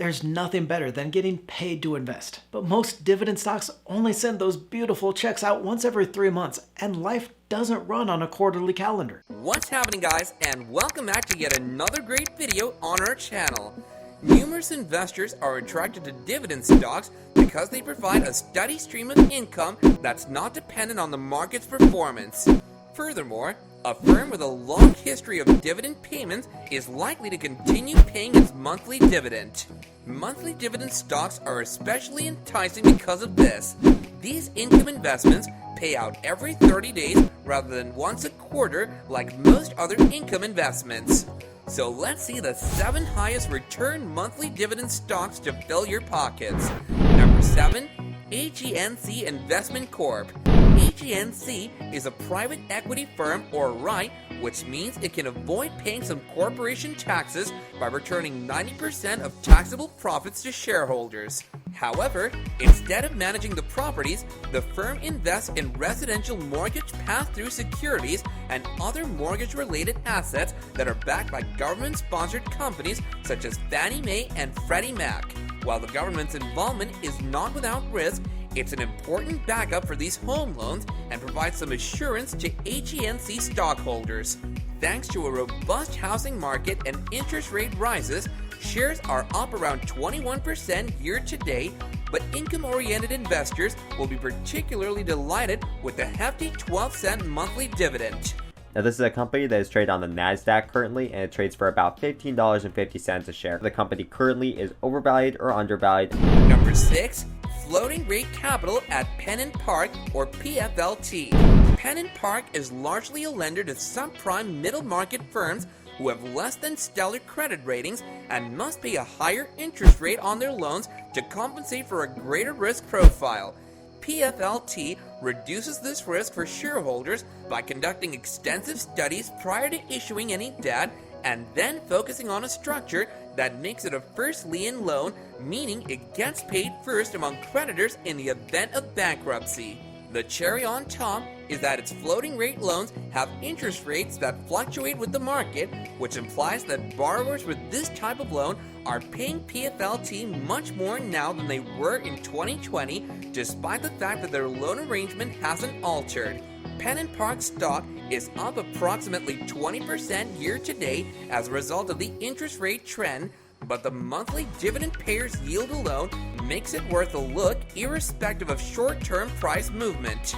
There's nothing better than getting paid to invest, but most dividend stocks only send those beautiful checks out once every 3 months, and life doesn't run on a quarterly calendar. What's happening, guys, and welcome back to yet another great video on our channel. Numerous investors are attracted to dividend stocks because they provide a steady stream of income that's not dependent on the market's performance. Furthermore, a firm with a long history of dividend payments is likely to continue paying its monthly dividend. Monthly dividend stocks are especially enticing because of this. These income investments pay out every 30 days rather than once a quarter like most other income investments. So let's see the 7 highest return monthly dividend stocks to fill your pockets. Number 7, AGNC Investment Corp. AGNC is a private equity firm or REIT, which means it can avoid paying some corporation taxes by returning 90% of taxable profits to shareholders. However, instead of managing the properties, the firm invests in residential mortgage pass-through securities and other mortgage-related assets that are backed by government-sponsored companies such as Fannie Mae and Freddie Mac. While the government's involvement is not without risk, it's an important backup for these home loans and provides some assurance to AGNC stockholders. Thanks to a robust housing market and interest rate rises, shares are up around 21% year to date, but income-oriented investors will be particularly delighted with the hefty 12-cent monthly dividend. Now, this is a company that is traded on the NASDAQ currently, and it trades for about $15.50 a share. The company currently is overvalued or undervalued. Number 6, Floating Rate Capital at PennantPark, or PFLT. PennantPark is largely a lender to subprime middle market firms who have less than stellar credit ratings and must pay a higher interest rate on their loans to compensate for a greater risk profile. PFLT reduces this risk for shareholders by conducting extensive studies prior to issuing any debt and then focusing on a structure that makes it a first lien loan, meaning it gets paid first among creditors in the event of bankruptcy. The cherry on top is that its floating rate loans have interest rates that fluctuate with the market, which implies that borrowers with this type of loan are paying PFLT much more now than they were in 2020, despite the fact that their loan arrangement hasn't altered. PennantPark stock is up approximately 20% year to date as a result of the interest rate trend, but the monthly dividend payer's yield alone makes it worth a look irrespective of short-term price movement.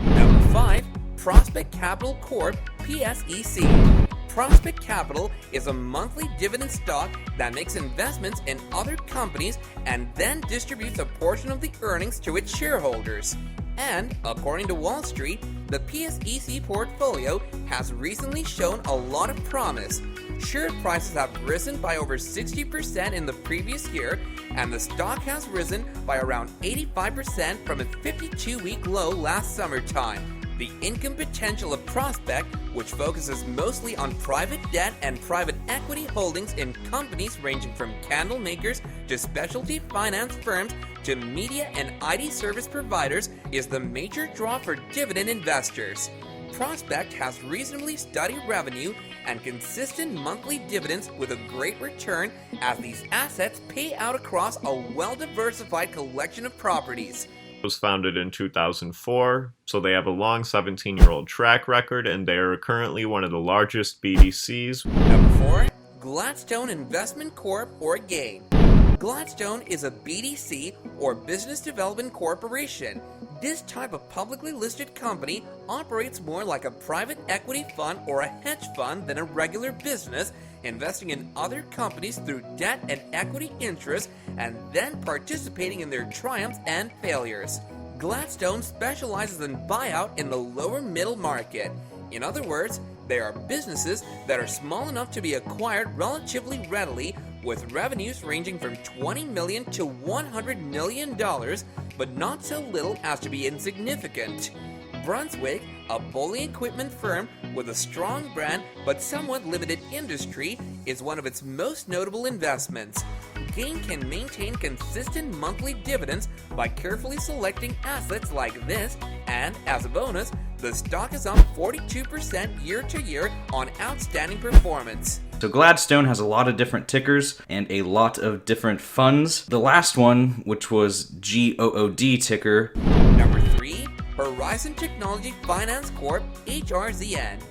Number 5, Prospect Capital Corp. PSEC. Prospect Capital is a monthly dividend stock that makes investments in other companies and then distributes a portion of the earnings to its shareholders. And, according to Wall Street, the PSEC portfolio has recently shown a lot of promise. Share prices have risen by over 60% in the previous year, and the stock has risen by around 85% from its 52-week low last summertime. The income potential of Prospect, which focuses mostly on private debt and private equity holdings in companies ranging from candle makers to specialty finance firms to media and IT service providers, is the major draw for dividend investors. Prospect has reasonably steady revenue and consistent monthly dividends with a great return as these assets pay out across a well-diversified collection of properties. Was founded in 2004, so they have a long 17-year-old track record, and they are currently one of the largest BDCs. Number 4, Gladstone Investment Corp. or GAIN. Gladstone is a BDC or Business Development Corporation. This type of publicly listed company operates more like a private equity fund or a hedge fund than a regular business, investing in other companies through debt and equity interests and then participating in their triumphs and failures. Gladstone specializes in buyout in the lower middle market. In other words, they are businesses that are small enough to be acquired relatively readily, with revenues ranging from $20 million to $100 million, but not so little as to be insignificant. Brunswick, a bowling equipment firm with a strong brand but somewhat limited industry, is one of its most notable investments. Gain can maintain consistent monthly dividends by carefully selecting assets like this, and as a bonus, the stock is up 42% year to year on outstanding performance. So Gladstone has a lot of different tickers and a lot of different funds. The last one, which was GOOD ticker. Number 3, Horizon Technology Finance Corp. HRZN.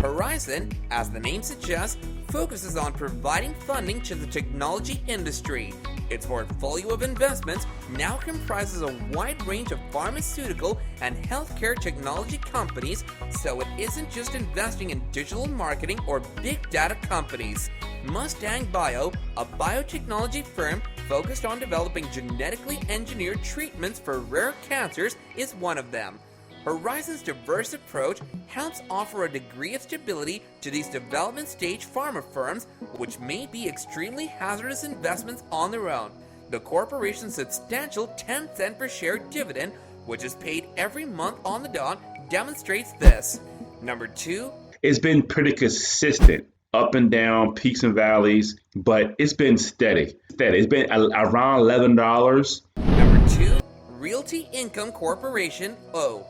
Horizon, as the name suggests, focuses on providing funding to the technology industry. Its portfolio of investments now comprises a wide range of pharmaceutical and healthcare technology companies, so it isn't just investing in digital marketing or big data companies. Mustang Bio, a biotechnology firm focused on developing genetically engineered treatments for rare cancers, is one of them. Horizon's diverse approach helps offer a degree of stability to these development stage pharma firms, which may be extremely hazardous investments on their own. The corporation's substantial 10-cent per share dividend, which is paid every month on the dot, demonstrates this. Number 2, It's been pretty consistent, up and down, peaks and valleys, but it's been steady. It's been around $11. Number 2, Realty Income Corporation, O.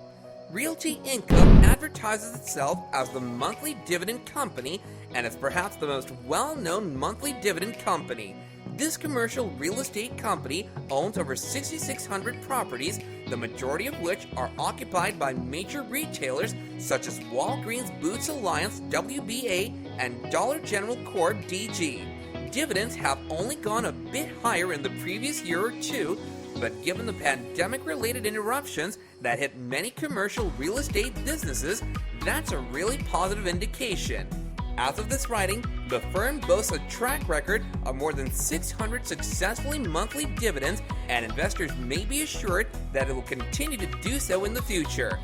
Realty Income advertises itself as the monthly dividend company and is perhaps the most well-known monthly dividend company. This commercial real estate company owns over 6,600 properties, the majority of which are occupied by major retailers such as Walgreens Boots Alliance WBA and Dollar General Corp DG. Dividends have only gone a bit higher in the previous year or two, but given the pandemic-related interruptions that hit many commercial real estate businesses, that's a really positive indication. As of this writing, the firm boasts a track record of more than 600 successfully monthly dividends, and investors may be assured that it will continue to do so in the future.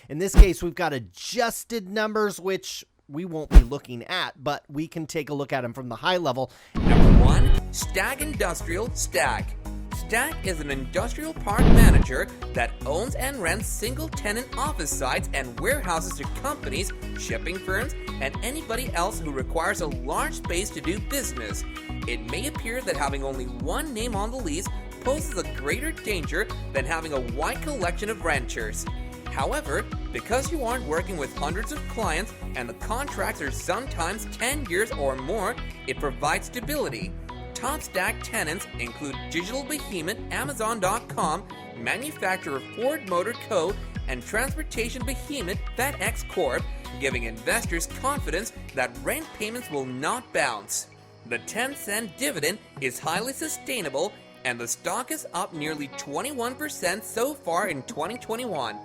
In this case, we've got adjusted numbers, which we won't be looking at, but we can take a look at them from the high level. Number 1, Stag Industrial Stag. Stag is an industrial park manager that owns and rents single-tenant office sites and warehouses to companies, shipping firms, and anybody else who requires a large space to do business. It may appear that having only one name on the lease poses a greater danger than having a wide collection of renters. However, because you aren't working with hundreds of clients and the contracts are sometimes 10 years or more, it provides stability. Top Stag tenants include digital behemoth Amazon.com, manufacturer Ford Motor Co., and transportation behemoth FedEx Corp., giving investors confidence that rent payments will not bounce. The 10-cent dividend is highly sustainable, and the stock is up nearly 21% so far in 2021.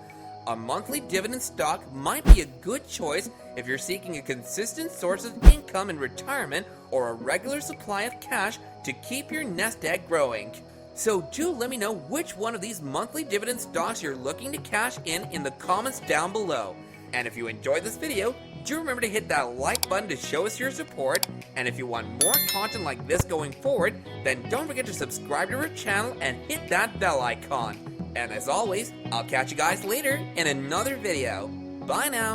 A monthly dividend stock might be a good choice if you're seeking a consistent source of income in retirement or a regular supply of cash to keep your nest egg growing. So do let me know which one of these monthly dividend stocks you're looking to cash in the comments down below. And if you enjoyed this video, do remember to hit that like button to show us your support. And if you want more content like this going forward, then don't forget to subscribe to our channel and hit that bell icon. And as always, I'll catch you guys later in another video. Bye now.